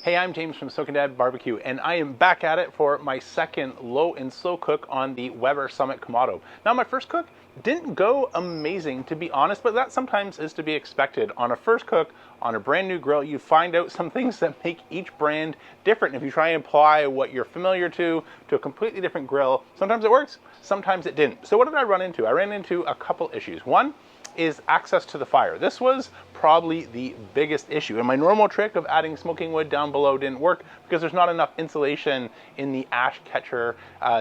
Hey, I'm James from Smokin' Dad Barbecue, and I am back at it for my second low and slow cook on the Weber Summit Kamado. Now, my first cook didn't go amazing, to be honest, but that sometimes is to be expected. On a first cook, on a brand new grill, you find out some things that make each brand different. If you try and apply what you're familiar to a completely different grill, sometimes it works, sometimes it didn't. So what did I run into? I ran into a couple issues. One is access to the fire. This was probably the biggest issue. And my normal trick of adding smoking wood down below didn't work because there's not enough insulation in the ash catcher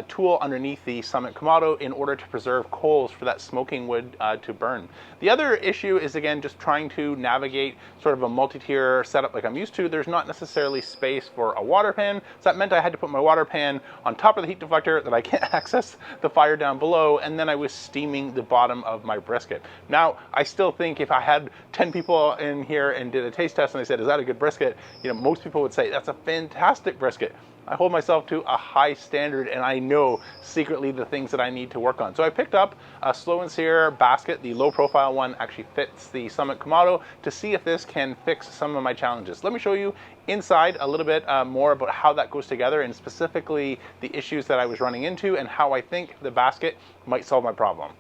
tool underneath the Summit Kamado in order to preserve coals for that smoking wood to burn. The other issue is, again, just trying to navigate sort of a multi-tier setup like I'm used to. There's not necessarily space for a water pan, so that meant I had to put my water pan on top of the heat deflector that I can't access the fire down below, and then I was steaming the bottom of my brisket. Now, I still think if I had 10 people in here and did a taste test and they said, is that a good brisket? You know, most people would say, that's a fantastic brisket. I hold myself to a high standard, and I know secretly the things that I need to work on. So I picked up a Slow N Sear basket. The low profile one actually fits the Summit Kamado to see if this can fix some of my challenges. Let me show you inside a little bit more about how that goes together, and specifically the issues that I was running into and how I think the basket might solve my problem.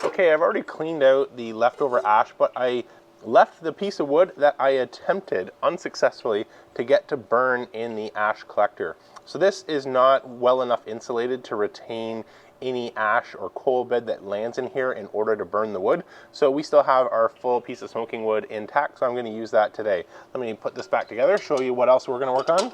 Okay, I've already cleaned out the leftover ash, but I left the piece of wood that I attempted unsuccessfully to get to burn in the ash collector. So this is not well enough insulated to retain any ash or coal bed that lands in here in order to burn the wood. So we still have our full piece of smoking wood intact, so I'm going to use that today. Let me put this back together, show you what else we're going to work on.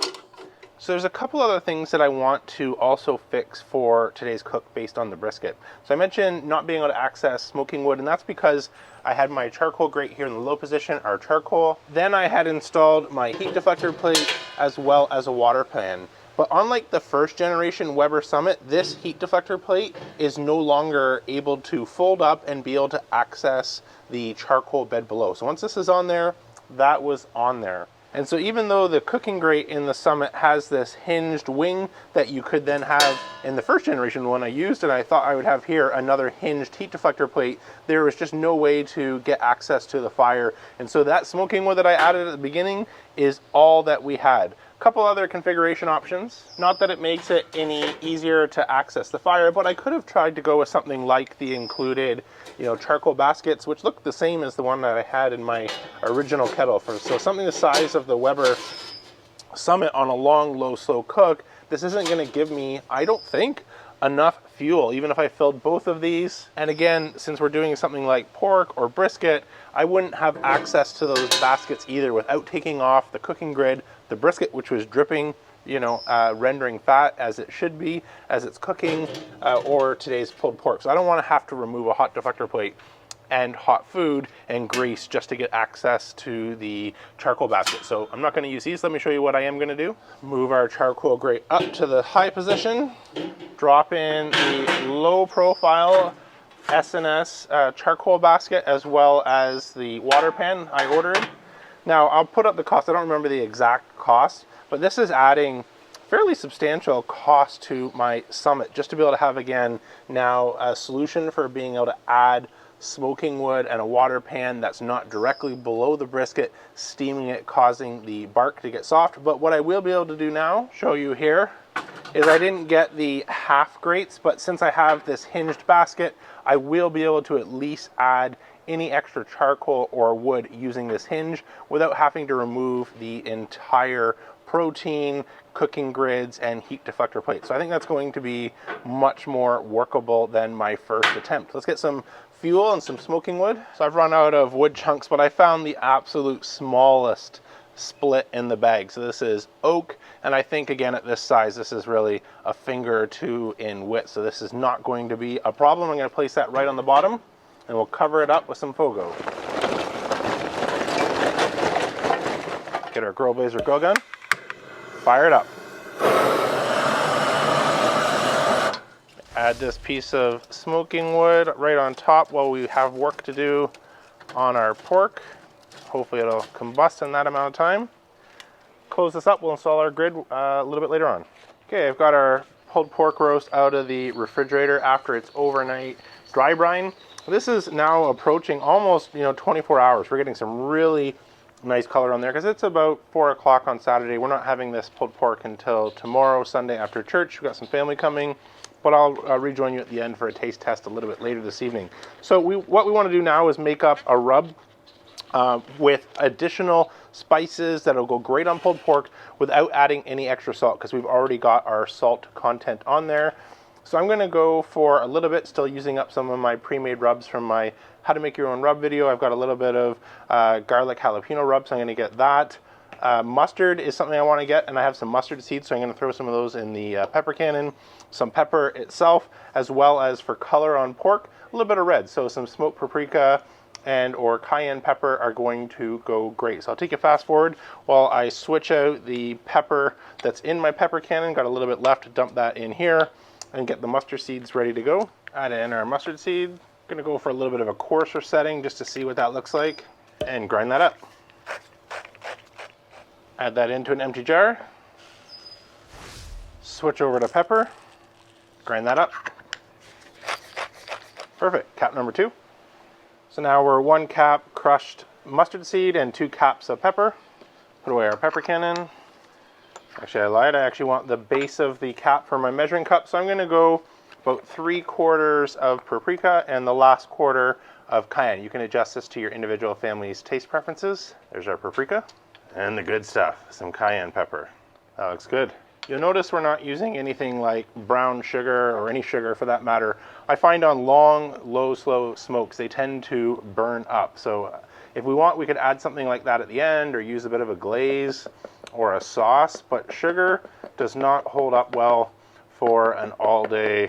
So there's a couple other things that I want to also fix for today's cook based on the brisket. So I mentioned not being able to access smoking wood, and that's because I had my charcoal grate here in the low position, our charcoal. Then I had installed my heat deflector plate as well as a water pan. But unlike the first generation Weber Summit, this heat deflector plate is no longer able to fold up and be able to access the charcoal bed below. So once this is on there, that was on there. And so even though the cooking grate in the Summit has this hinged wing that you could then have in the first generation one I used, and I thought I would have here another hinged heat deflector plate, there was just no way to get access to the fire. And so that smoking wood that I added at the beginning is all that we had. A couple other configuration options. Not that it makes it any easier to access the fire, but I could have tried to go with something like the included, charcoal baskets, which look the same as the one that I had in my original kettle. So something the size of the Weber Summit on a long, low, slow cook, this isn't going to give me, I don't think, enough fuel, even if I filled both of these. And again, since we're doing something like pork or brisket, I wouldn't have access to those baskets either without taking off the cooking grid, the brisket, which was dripping, rendering fat as it should be as it's cooking, or today's pulled pork. So I don't want to have to remove a hot deflector plate and hot food and grease just to get access to the charcoal basket. So I'm not going to use these. Let me show you what I am going to do. Move our charcoal grate up to the high position, drop in the low profile S&S charcoal basket as well as the water pan I ordered. Now I'll put up the cost. I don't remember the exact cost, but this is adding fairly substantial cost to my Summit just to be able to have, again, now a solution for being able to add smoking wood and a water pan that's not directly below the brisket, steaming it, causing the bark to get soft. But what I will be able to do now, show you here, is I didn't get the half grates, but since I have this hinged basket, I will be able to at least add any extra charcoal or wood using this hinge without having to remove the entire protein, cooking grids, and heat deflector plate. So I think that's going to be much more workable than my first attempt. Let's get some fuel and some smoking wood. So I've run out of wood chunks, but I found the absolute smallest split in the bag. So this is oak, and I think, again, at this size, this is really a finger or two in width. So this is not going to be a problem. I'm going to place that right on the bottom, and we'll cover it up with some Fogo. Get our Grill Blazer grill gun, fire it up. Add this piece of smoking wood right on top while we have work to do on our pork. Hopefully it'll combust in that amount of time. Close this up, we'll install our grid a little bit later on. Okay, I've got our pulled pork roast out of the refrigerator after its overnight dry brine. This is now approaching almost 24 hours. We're getting some really nice color on there because it's about 4 o'clock on Saturday. We're not having this pulled pork until tomorrow, Sunday after church. We've got some family coming, but I'll rejoin you at the end for a taste test a little bit later this evening. So what we want to do now is make up a rub with additional spices that'll go great on pulled pork without adding any extra salt because we've already got our salt content on there. So I'm going to go for a little bit, still using up some of my pre-made rubs from my how to make your own rub video. I've got a little bit of garlic jalapeno rub, so I'm going to get that. Mustard is something I want to get, and I have some mustard seeds, so I'm going to throw some of those in the pepper cannon. Some pepper itself, as well as for color on pork, a little bit of red. So some smoked paprika and or cayenne pepper are going to go great. So I'll take a fast forward while I switch out the pepper that's in my pepper cannon. Got a little bit left, dump that in here and get the mustard seeds ready to go. Add in our mustard seed. Gonna go for a little bit of a coarser setting just to see what that looks like and grind that up. Add that into an empty jar. Switch over to pepper, grind that up. Perfect, cap number 2. So now we're 1 cap crushed mustard seed and 2 caps of pepper. Put away our pepper cannon. Actually, I lied. I actually want the base of the cap for my measuring cup. So I'm going to go about 3/4 of paprika and the last quarter of cayenne. You can adjust this to your individual family's taste preferences. There's our paprika and the good stuff, some cayenne pepper. That looks good. You'll notice we're not using anything like brown sugar or any sugar for that matter. I find on long, low, slow smokes, they tend to burn up. So if we want, we could add something like that at the end or use a bit of a glaze or a sauce, but sugar does not hold up well for an all day,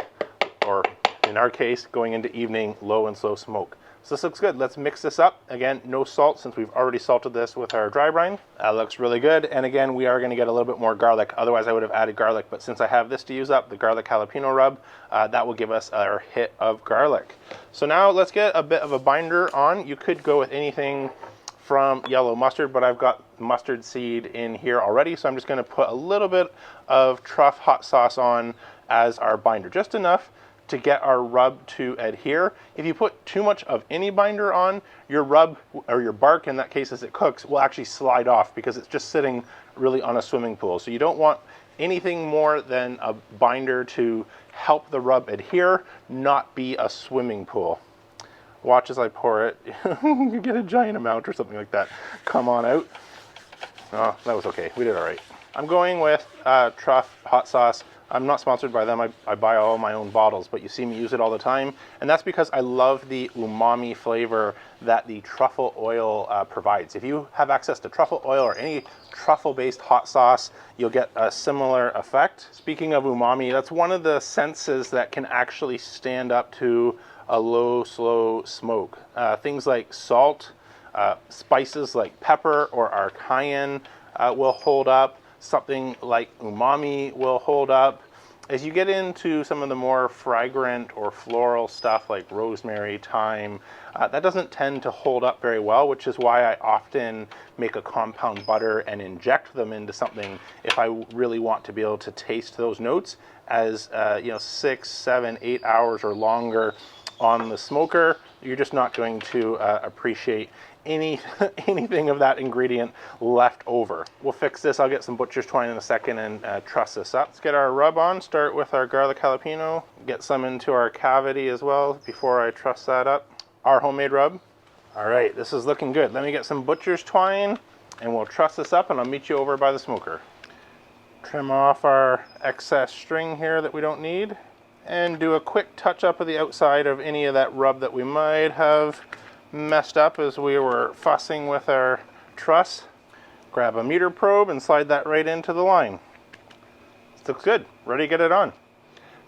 or in our case, going into evening low and slow smoke. So this looks good. Let's mix this up. Again, no salt since we've already salted this with our dry brine. That looks really good. And again, we are going to get a little bit more garlic. Otherwise, I would have added garlic. But since I have this to use up, the garlic jalapeno rub, that will give us our hit of garlic. So now let's get a bit of a binder on. You could go with anything from yellow mustard, but I've got mustard seed in here already. So I'm just going to put a little bit of truff hot sauce on as our binder. Just enough to get our rub to adhere. If you put too much of any binder on, your rub, or your bark in that case as it cooks, will actually slide off because it's just sitting really on a swimming pool. So you don't want anything more than a binder to help the rub adhere, not be a swimming pool. Watch as I pour it. You get a giant amount or something like that. Come on out. Oh, that was okay. We did all right. I'm going with truff hot sauce. I'm not sponsored by them. I buy all my own bottles, but you see me use it all the time. And that's because I love the umami flavor that the truffle oil provides. If you have access to truffle oil or any truffle-based hot sauce, you'll get a similar effect. Speaking of umami, that's one of the senses that can actually stand up to a low, slow smoke. Things like salt, spices like pepper or our cayenne will hold up. Something like umami will hold up. As you get into some of the more fragrant or floral stuff like rosemary, thyme, that doesn't tend to hold up very well, which is why I often make a compound butter and inject them into something if I really want to be able to taste those notes as 6, 7, 8 hours or longer on the smoker. You're just not going to appreciate anything of that ingredient left over. We'll fix this. I'll get some butcher's twine in a second and truss this up. Let's get our rub on. Start with our garlic jalapeno. Get some into our cavity as well before I truss that up. Our homemade rub. All right, this is looking good. Let me get some butcher's twine and we'll truss this up and I'll meet you over by the smoker. Trim off our excess string here that we don't need and do a quick touch up of the outside of any of that rub that we might have messed up as we were fussing with our truss. Grab a meter probe and slide that right into the line. This looks good. Ready to get it on.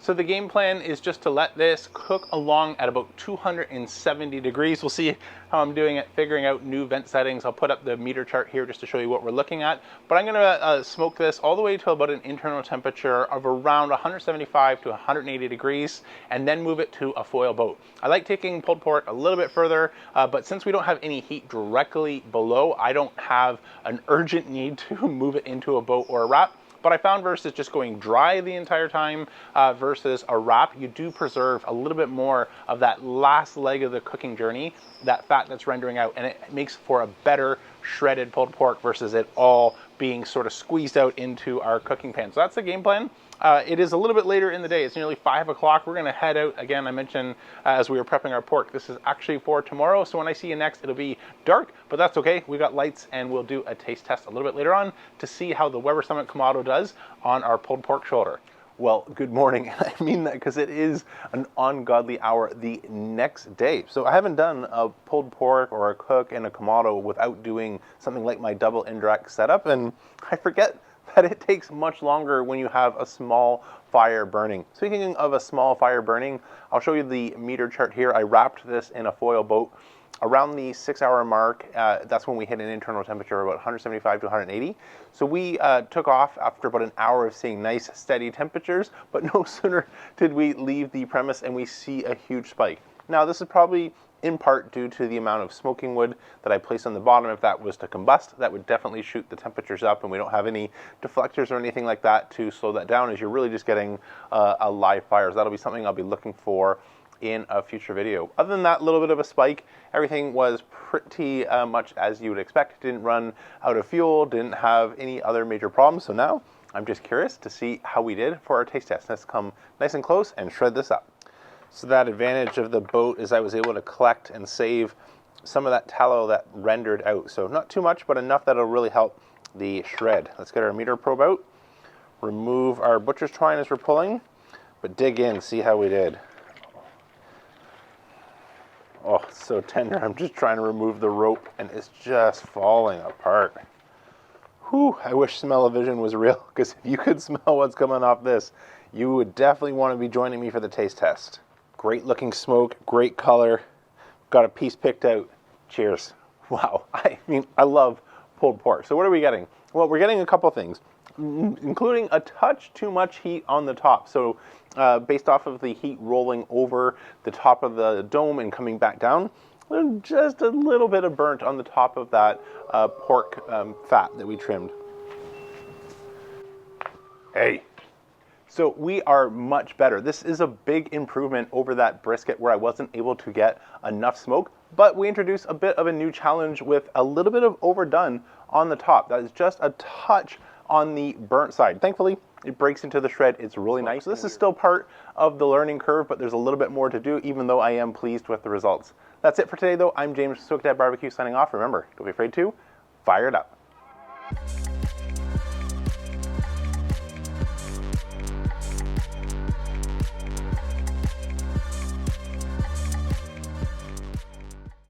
So the game plan is just to let this cook along at about 270 degrees. We'll see how I'm doing it, figuring out new vent settings. I'll put up the meter chart here just to show you what we're looking at. But I'm gonna smoke this all the way to about an internal temperature of around 175 to 180 degrees, and then move it to a foil boat. I like taking pulled pork a little bit further, but since we don't have any heat directly below, I don't have an urgent need to move it into a boat or a wrap. But I found versus just going dry the entire time versus a wrap, you do preserve a little bit more of that last leg of the cooking journey, that fat that's rendering out, and it makes for a better shredded pulled pork versus it all being sort of squeezed out into our cooking pan. So that's the game plan. It is a little bit later in the day. It's nearly 5 o'clock. We're gonna head out. Again, I mentioned as we were prepping our pork, this is actually for tomorrow. So when I see you next, it'll be dark, but that's okay. We got lights and we'll do a taste test a little bit later on to see how the Weber Summit Kamado does on our pulled pork shoulder. Well, good morning. I mean that because it is an ungodly hour the next day. So I haven't done a pulled pork or a cook in a Kamado without doing something like my double indirect setup. And I forget that it takes much longer when you have a small fire burning. Speaking of a small fire burning, I'll show you the meter chart here. I wrapped this in a foil boat. Around the 6-hour mark, that's when we hit an internal temperature of about 175 to 180. So we took off after about an hour of seeing nice steady temperatures, but no sooner did we leave the premise and we see a huge spike. Now this is probably in part due to the amount of smoking wood that I placed on the bottom. If that was to combust, that would definitely shoot the temperatures up, and we don't have any deflectors or anything like that to slow that down, as you're really just getting a live fire. So that'll be something I'll be looking for in a future video. Other than that little bit of a spike, everything was pretty much as you would expect. Didn't run out of fuel, didn't have any other major problems. So now I'm just curious to see how we did for our taste test. Let's come nice and close and shred this up. So that advantage of the boat is I was able to collect and save some of that tallow that rendered out. So not too much, but enough that'll really help the shred. Let's get our meter probe out, remove our butcher's twine as we're pulling, but dig in, see how we did. Oh, it's so tender. I'm just trying to remove the rope and it's just falling apart. Whew, I wish smell-o-vision was real, because if you could smell what's coming off this, you would definitely want to be joining me for the taste test. Great looking smoke, great color. Got a piece picked out. Cheers. Wow, I mean, I love pulled pork. So what are we getting? Well, we're getting a couple things, including a touch too much heat on the top. So based off of the heat rolling over the top of the dome and coming back down, just a little bit of burnt on the top of that pork fat that we trimmed. Hey, so we are much better. This is a big improvement over that brisket where I wasn't able to get enough smoke, but we introduced a bit of a new challenge with a little bit of overdone on the top. That is just a touch on the burnt side. Thankfully, it breaks into the shred. It's really nice. So this is still part of the learning curve, but there's a little bit more to do, even though I am pleased with the results. That's it for today, though. I'm James, Soaked Dad Barbecue, signing off. Remember, don't be afraid to fire it up.